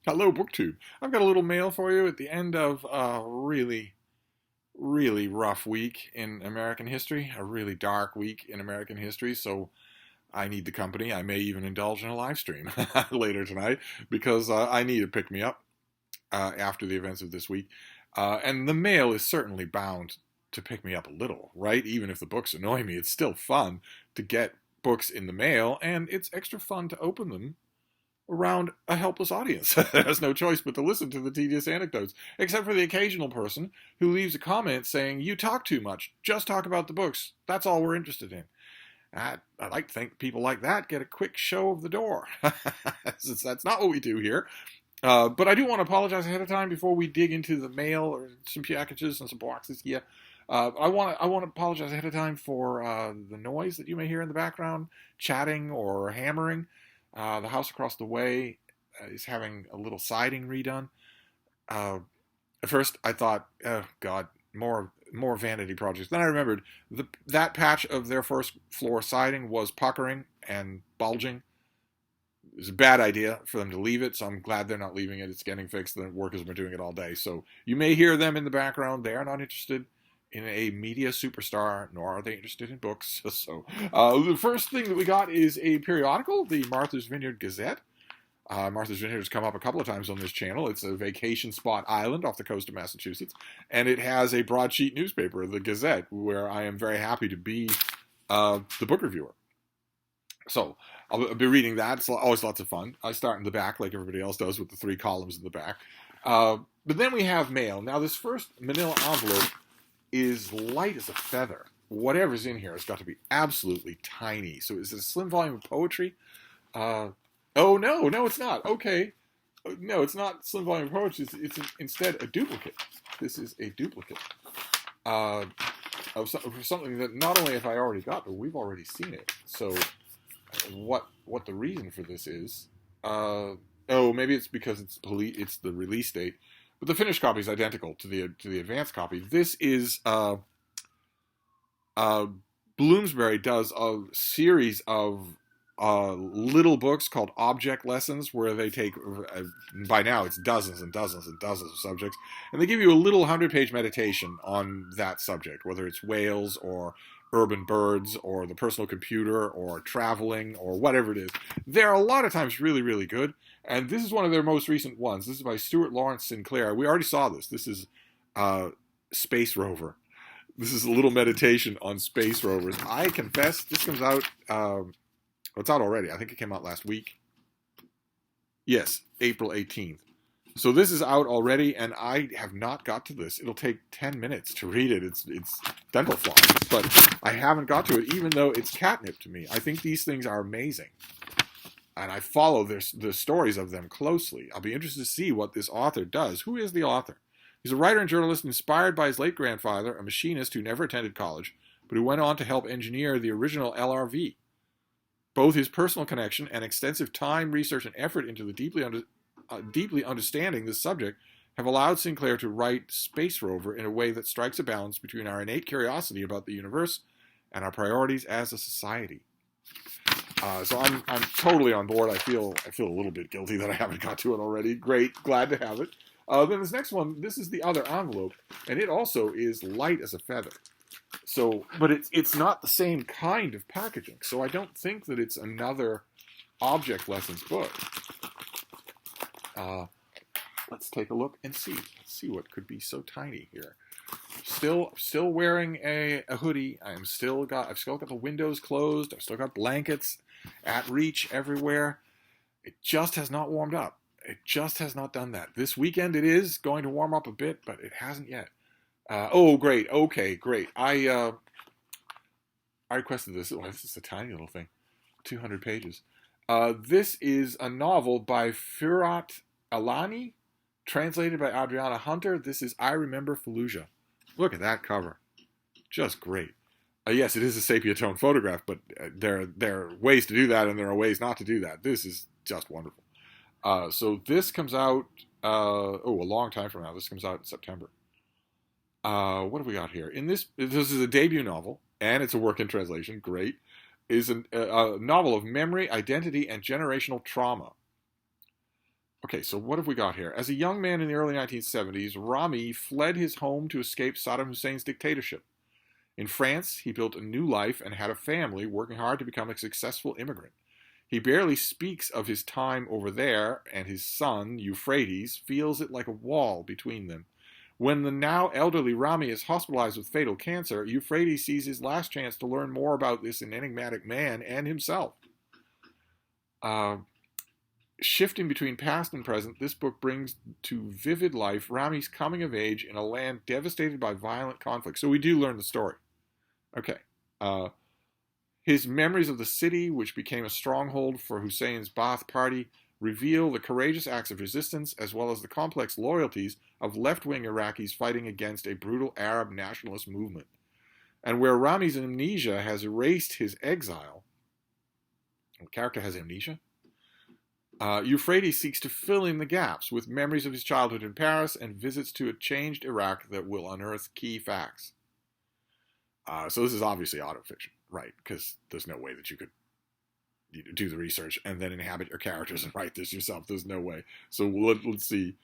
Hello, BookTube. I've got a little mail for you at the end of a really, really rough week in American history, a really dark week in American history. So I need the company. I may even indulge in a live stream later tonight because I need to pick me up after the events of this week. And the mail is certainly bound to pick me up a little, right? Even if the books annoy me, it's still fun to get books in the mail, and it's extra fun to open them around a helpless audience. There's no choice but to listen to the tedious anecdotes, except for the occasional person who leaves a comment saying, "You talk too much. Just talk about the books. That's all we're interested in." I like to think people like that get a quick show of the door. That's not what we do here. But I do want to apologize ahead of time before we dig into the mail or some packages and some boxes here. I want to apologize ahead of time for the noise that you may hear in the background, chatting or hammering. The house across the way is having a little siding redone. At first, I thought, oh God, more vanity projects. Then I remembered that patch of their first floor siding was puckering and bulging. It was a bad idea for them to leave it, so I'm glad they're not leaving it. It's getting fixed. The workers have been doing it all day. So you may hear them in the background. They are not interested in a media superstar, nor are they interested in books. So the first thing that we got is a periodical, the Martha's Vineyard Gazette. Martha's Vineyard has come up a couple of times on this channel. It's a vacation spot island off the coast of Massachusetts, and it has a broadsheet newspaper, the Gazette, where I am very happy to be the book reviewer. So I'll be reading that. It's always lots of fun. I start in the back like everybody else does with the 3 columns in the back. But then we have mail. Now this first manila envelope is light as a feather. Whatever's in here has got to be absolutely tiny. So is it a slim volume of poetry? Oh, no, it's not. Okay. No, it's not slim volume of poetry. It's instead a duplicate. This is a duplicate of something that not only have I already got, but we've already seen it. So what the reason for this is? Maybe it's because it's the release date. But the finished copy is identical to the advanced copy. This is Bloomsbury does a series of little books called object lessons, where they take by now it's dozens and dozens and dozens of subjects, and they give you a little 100-page meditation on that subject, whether it's whales or urban birds or the personal computer or traveling or whatever it is. They're a lot of times really, really good. And this is one of their most recent ones. This is by Stuart Lawrence Sinclair. We already saw this. This is Space Rover. This is a little meditation on space rovers. I confess, this comes out, it's out already. I think it came out last week. Yes, April 18th. So this is out already, and I have not got to this. It'll take 10 minutes to read it. It's dental floss, but I haven't got to it, even though it's catnip to me. I think these things are amazing, and I follow the stories of them closely. I'll be interested to see what this author does. Who is the author? He's a writer and journalist inspired by his late grandfather, a machinist who never attended college, but who went on to help engineer the original LRV. Both his personal connection and extensive time, research, and effort into the deeply understanding this subject have allowed Sinclair to write Space Rover in a way that strikes a balance between our innate curiosity about the universe and our priorities as a society. So I'm totally on board. I feel a little bit guilty that I haven't got to it already. Great, glad to have it. Then this next one, this is the other envelope, and it also is light as a feather. So, but it's not the same kind of packaging. So I don't think that it's another object lessons book. Let's take a look and see. Let's see what could be so tiny here. Still wearing a hoodie. I've still got the windows closed. I've still got blankets at reach everywhere. It just has not warmed up. It just has not done that. This weekend it is going to warm up a bit, but it hasn't yet. Great. Okay, great. I requested this. Oh, this is a tiny little thing. 200 pages. This is a novel by Firat Alani, translated by Adriana Hunter. This is I Remember Fallujah. Look at that cover. Just great. Yes, it is a sepia tone photograph, but there are ways to do that, and there are ways not to do that. This is just wonderful. So this comes out, a long time from now. This comes out in September. What have we got here? This is a debut novel, and it's a work in translation. Great. Is a novel of memory, identity, and generational trauma. Okay, so what have we got here? As a young man in the early 1970s, Rami fled his home to escape Saddam Hussein's dictatorship. In France, he built a new life and had a family, working hard to become a successful immigrant. He barely speaks of his time over there, and his son, Euphrates, feels it like a wall between them. When the now elderly Rami is hospitalized with fatal cancer, Euphrates sees his last chance to learn more about this enigmatic man and himself. Shifting between past and present, this book brings to vivid life Rami's coming of age in a land devastated by violent conflict. So we do learn the story. Okay. His memories of the city, which became a stronghold for Hussein's Ba'ath Party, reveal the courageous acts of resistance as well as the complex loyalties of left-wing Iraqis fighting against a brutal Arab nationalist movement. And where Rami's amnesia has erased his exile, the character has amnesia, Euphrates seeks to fill in the gaps with memories of his childhood in Paris and visits to a changed Iraq that will unearth key facts. So this is obviously autofiction, right? Because there's no way that you could do the research and then inhabit your characters and write this yourself. There's no way. So let's see.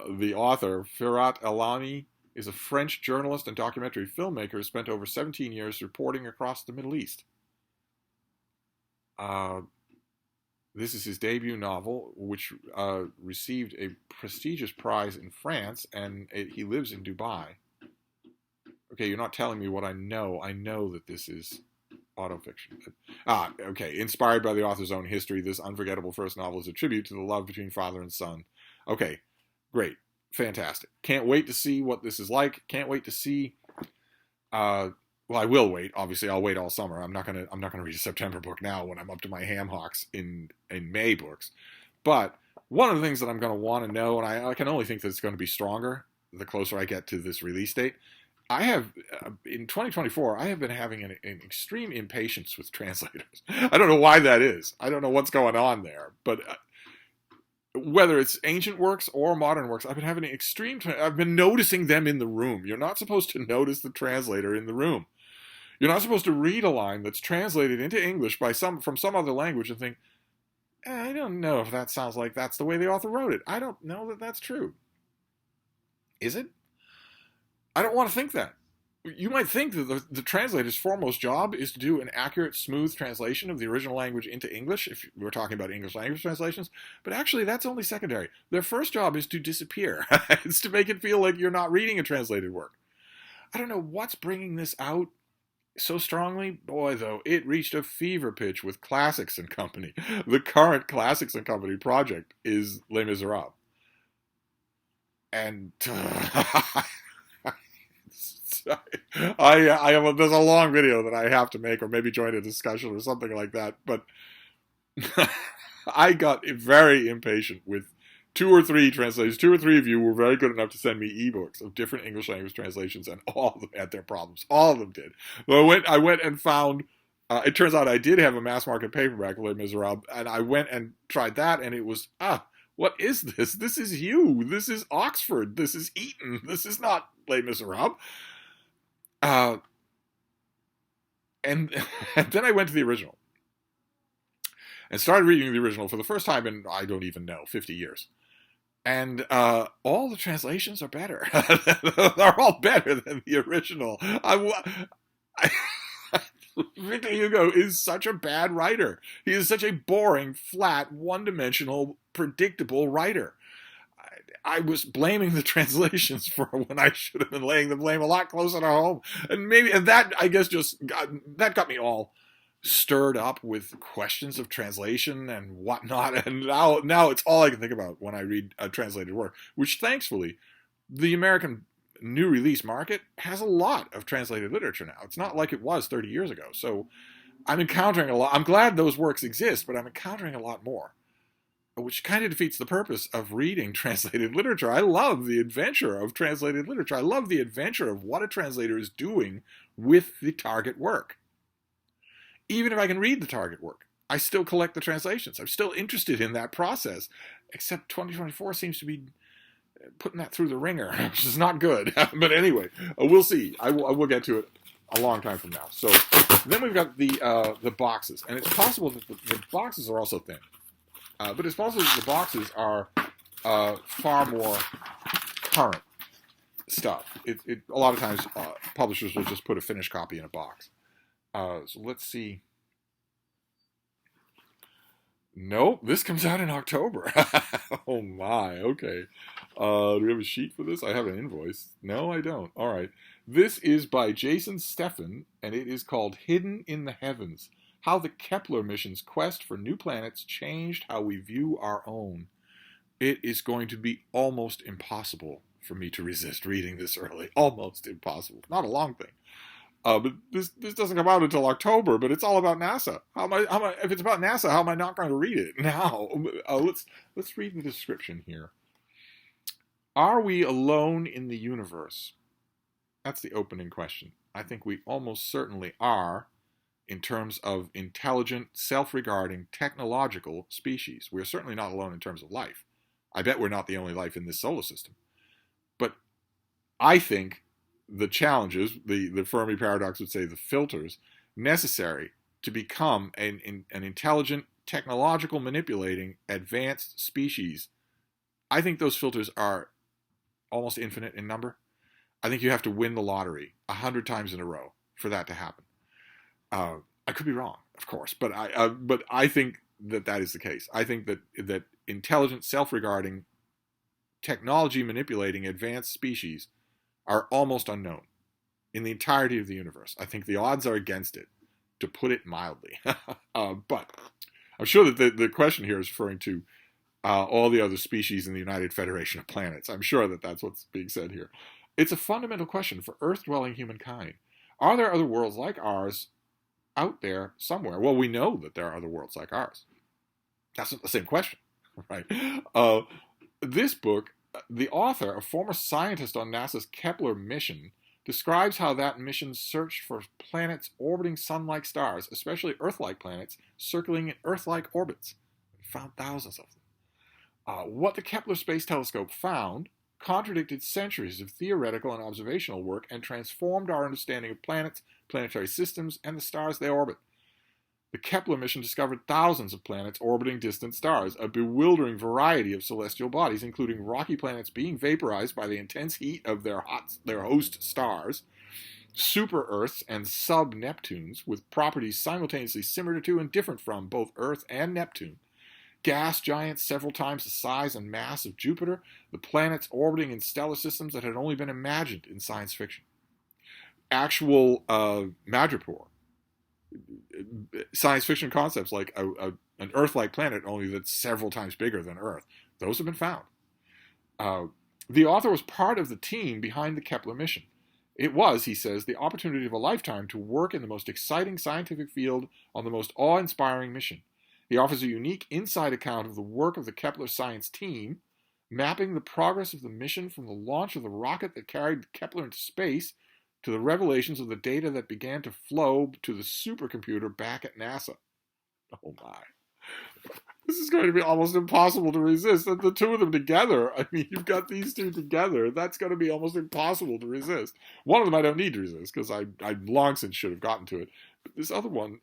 The author, Firat Elani, is a French journalist and documentary filmmaker who spent over 17 years reporting across the Middle East. This is his debut novel, which received a prestigious prize in France, and he lives in Dubai. Okay, you're not telling me what I know. I know that this is autofiction. Okay. Inspired by the author's own history, this unforgettable first novel is a tribute to the love between father and son. Okay, great. Fantastic. Can't wait to see what this is like. Can't wait to see... well, I will wait. Obviously, I'll wait all summer. I'm not gonna read a September book now when I'm up to my ham hocks in May books. But one of the things that I'm gonna want to know, and I can only think that it's going to be stronger the closer I get to this release date. I have in 2024. I have been having an extreme impatience with translators. I don't know why that is. I don't know what's going on there, but. Whether it's ancient works or modern works, I've been having an extreme. I've been noticing them in the room. You're not supposed to notice the translator in the room. You're not supposed to read a line that's translated into English from some other language and think, I don't know if that sounds like that's the way the author wrote it. I don't know that that's true. Is it? I don't want to think that. You might think that the translator's foremost job is to do an accurate, smooth translation of the original language into English, if we're talking about English language translations, but actually that's only secondary. Their first job is to disappear. It's to make it feel like you're not reading a translated work. I don't know what's bringing this out so strongly. Boy, though, it reached a fever pitch with Classics and Company. The current Classics and Company project is Les Miserables. And... there's a long video that I have to make, or maybe join a discussion or something like that. But I got very impatient with 2 or 3 translations. 2 or 3 of you were very good enough to send me ebooks of different English language translations, and all of them had their problems. All of them did. So I went and found. It turns out I did have a mass market paperback of Les Miserables, and I went and tried that, and it was what is this? This is you. This is Oxford. This is Eton. This is not Les Miserables. And then I went to the original and started reading the original for the first time in, I don't even know, 50 years. And all the translations are better. They're all better than the original. Victor Hugo is such a bad writer. He is such a boring, flat, one-dimensional, predictable writer. I was blaming the translations for when I should have been laying the blame a lot closer to home. And that, I guess, that got me all stirred up with questions of translation and whatnot. And now it's all I can think about when I read a translated work, which thankfully the American new release market has a lot of translated literature now. It's not like it was 30 years ago. So I'm encountering a lot. I'm glad those works exist, but I'm encountering a lot more, which kind of defeats the purpose of reading translated literature. I love the adventure of translated literature. I love the adventure of what a translator is doing with the target work. Even if I can read the target work, I still collect the translations. I'm still interested in that process, except 2024 seems to be putting that through the ringer, which is not good. But anyway, we'll see. I will get to it a long time from now. So then we've got the boxes, and it's possible that the boxes are also thin. But it's possible that the boxes are far more current stuff. A lot of times publishers will just put a finished copy in a box. So let's see. Nope, this comes out in October. Oh my, okay. Do we have a sheet for this? I have an invoice. No, I don't. All right. This is by Jason Steffen, and it is called Hidden in the Heavens: How the Kepler mission's quest for new planets changed how we view our own. It is going to be almost impossible for me to resist reading this early. Almost impossible. Not a long thing. But this doesn't come out until October, but it's all about NASA. If it's about NASA, how am I not going to read it now? Let's read the description here. Are we alone in the universe? That's the opening question. I think we almost certainly are, in terms of intelligent, self-regarding, technological species. We're certainly not alone in terms of life. I bet we're not the only life in this solar system. But I think the challenges, the Fermi paradox would say the filters, necessary to become an intelligent, technological manipulating, advanced species, I think those filters are almost infinite in number. I think you have to win the lottery 100 times in a row for that to happen. I could be wrong, of course, but I think that is the case. I think that intelligent, self-regarding, technology manipulating, advanced species are almost unknown in the entirety of the universe. I think the odds are against it, to put it mildly. But I'm sure that the question here is referring to all the other species in the United Federation of Planets. I'm sure that that's what's being said here. It's a fundamental question for Earth-dwelling humankind. Are there other worlds like ours out there somewhere? Well, we know that there are other worlds like ours. That's not the same question, right? This book, the author, a former scientist on NASA's Kepler mission, describes how that mission searched for planets orbiting sun-like stars, especially Earth-like planets, circling in Earth-like orbits. We found thousands of them. What the Kepler Space Telescope found contradicted centuries of theoretical and observational work and transformed our understanding of planets, planetary systems, and the stars they orbit. The Kepler mission discovered thousands of planets orbiting distant stars, a bewildering variety of celestial bodies, including rocky planets being vaporized by the intense heat of their host stars, super-Earths and sub-Neptunes with properties simultaneously similar to and different from both Earth and Neptune, gas giants several times the size and mass of Jupiter, the planets orbiting in stellar systems that had only been imagined in science fiction. Actual Madripoor, science fiction concepts like an Earth-like planet, only that's several times bigger than Earth. Those have been found. The author was part of the team behind the Kepler mission. It was, he says, the opportunity of a lifetime to work in the most exciting scientific field on the most awe-inspiring mission. He offers a unique inside account of the work of the Kepler science team, mapping the progress of the mission from the launch of the rocket that carried Kepler into space to the revelations of the data that began to flow to the supercomputer back at NASA. Oh my. This is going to be almost impossible to resist. And the two of them together, I mean, you've got these two together, that's going to be almost impossible to resist. One of them I don't need to resist, because I long since should have gotten to it. But this other one,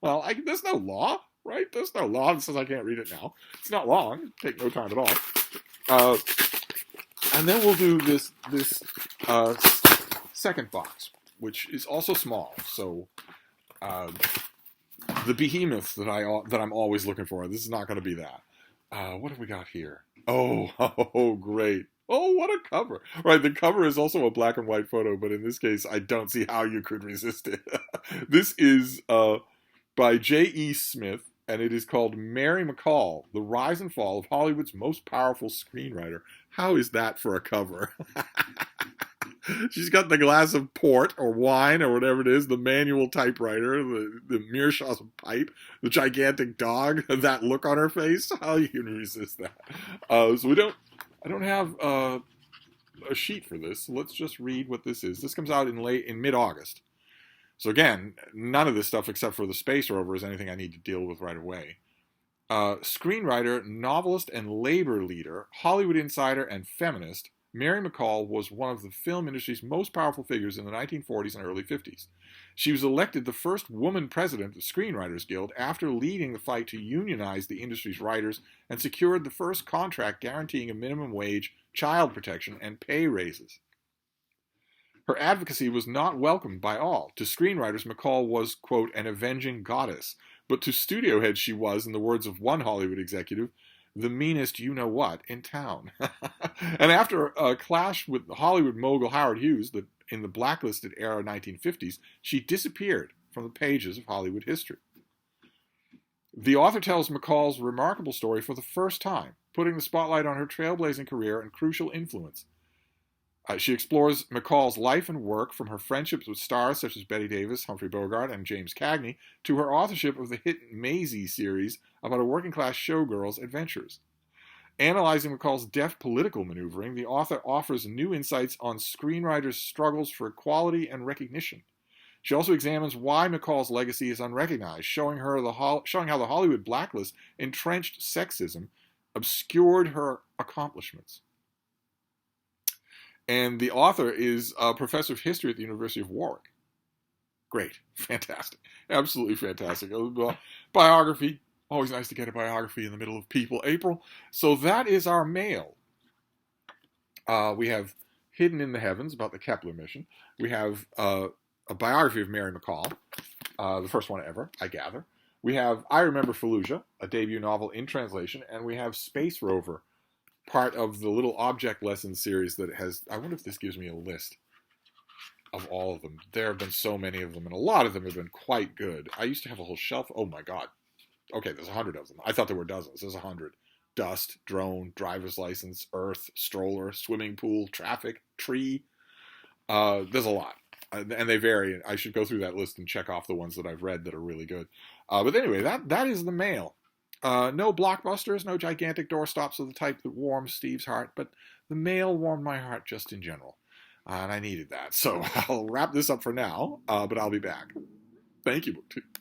well, there's no law, right? There's no law that says I can't read it now. It's not long. It'll take no time at all. And then we'll do this second box, which is also small. So the behemoth that I'm always looking for. This is not going to be that. What have we got here? Oh, great. Oh, what a cover. Right, the cover is also a black and white photo, but in this case, I don't see how you could resist it. This is by J.E. Smith, and it is called Mary McCall, The Rise and Fall of Hollywood's Most Powerful Screenwriter. How is that for a cover? She's got the glass of port or wine or whatever it is, the manual typewriter, the Mearshaw's pipe, the gigantic dog, that look on her face. How you can resist that? So I don't have a sheet for this. So let's just read what this is. This comes out in mid-August. So again, none of this stuff except for the space rover is anything I need to deal with right away. Screenwriter, novelist, and labor leader, Hollywood insider, and feminist, Mary McCall was one of the film industry's most powerful figures in the 1940s and early 50s. She was elected the first woman president of the Screenwriters Guild after leading the fight to unionize the industry's writers and secured the first contract guaranteeing a minimum wage, child protection, and pay raises. Her advocacy was not welcomed by all. To screenwriters, McCall was, quote, an avenging goddess. But to studio heads, she was, in the words of one Hollywood executive, the meanest you-know-what in town. And after a clash with Hollywood mogul Howard Hughes in the blacklisted era 1950s, she disappeared from the pages of Hollywood history. The author tells McCall's remarkable story for the first time, putting the spotlight on her trailblazing career and crucial influence. She explores McCall's life and work from her friendships with stars such as Bette Davis, Humphrey Bogart, and James Cagney to her authorship of the hit Maisie series about a working-class showgirl's adventures. Analyzing McCall's deft political maneuvering, the author offers new insights on screenwriters' struggles for equality and recognition. She also examines why McCall's legacy is unrecognized, showing how the Hollywood blacklist entrenched sexism obscured her accomplishments. And the author is a professor of history at the University of Warwick. Great. Fantastic. Absolutely fantastic. Biography. Always nice to get a biography in the middle of People April. So that is our mail. We have Hidden in the Heavens about the Kepler mission. We have a biography of Mary McCall, the first one ever, I gather. We have I Remember Fallujah, a debut novel in translation. And we have Space Rover, part of the little object lesson series that has, I wonder if this gives me a list of all of them. There have been so many of them, and a lot of them have been quite good. I used to have a whole shelf. Oh my God. Okay, there's 100 of them. I thought there were dozens. There's 100. Dust, drone, driver's license, earth, stroller, swimming pool, traffic, tree. There's a lot. And they vary. I should go through that list and check off the ones that I've read that are really good. But anyway, that is the mail. No blockbusters, no gigantic doorstops of the type that warms Steve's heart, but the mail warmed my heart just in general. And I needed that. So I'll wrap this up for now, but I'll be back. Thank you, BookTube.